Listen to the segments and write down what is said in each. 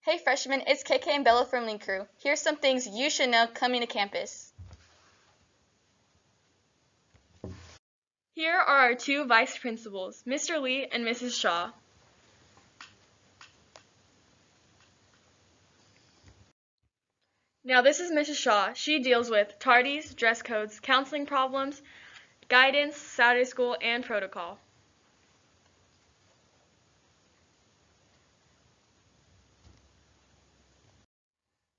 Hey freshmen, it's KK and Bella from Link Crew. Here's some things you should know coming to campus. Here are our two vice principals, Mr. Lee and Mrs. Shaw. Now this is Mrs. Shaw. She deals with tardies, dress codes, counseling problems, guidance, Saturday school, and protocol.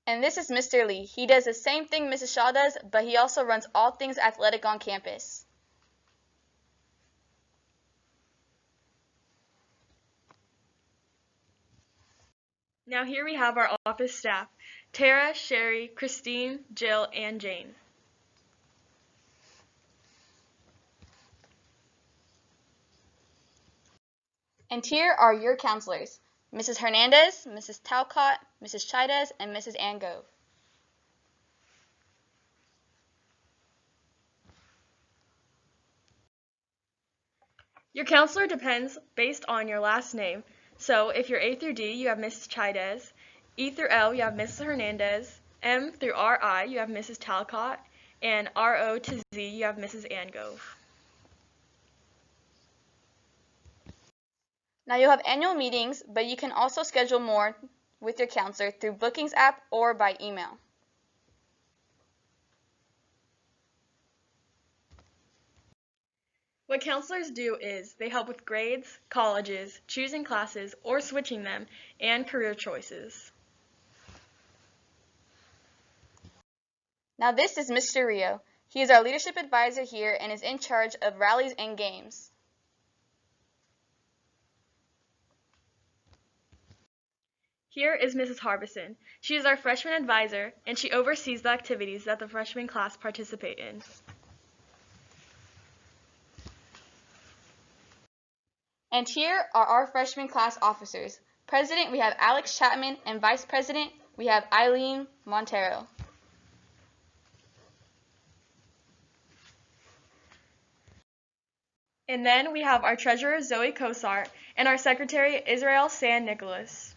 And this is Mr. Lee. He does the same thing Mrs. Shaw does, but he also runs all things athletic on campus. Now here we have our office staff, Tara, Sherry, Christine, Jill, and Jane. And here are your counselors, Mrs. Hernandez, Mrs. Talcott, Mrs. Chaidez, and Mrs. Angove. Your counselor depends based on your last name. So if you're A through D, you have Mrs. Chaidez. E through L, you have Mrs. Hernandez. M through RI, you have Mrs. Talcott. And RO to Z, you have Mrs. Angove. Now you'll have annual meetings, but you can also schedule more with your counselor through Bookings app or by email. What counselors do is they help with grades, colleges, choosing classes or switching them, and career choices. Now this is Mr. Rio. He is our leadership advisor here and is in charge of rallies and games. Here is Mrs. Harbison. She is our freshman advisor, and she oversees the activities that the freshman class participate in. And here are our freshman class officers. President, we have Alex Chapman, and Vice President, we have Eileen Montero. And then we have our treasurer, Zoe Kosart, and our secretary, Israel San Nicholas.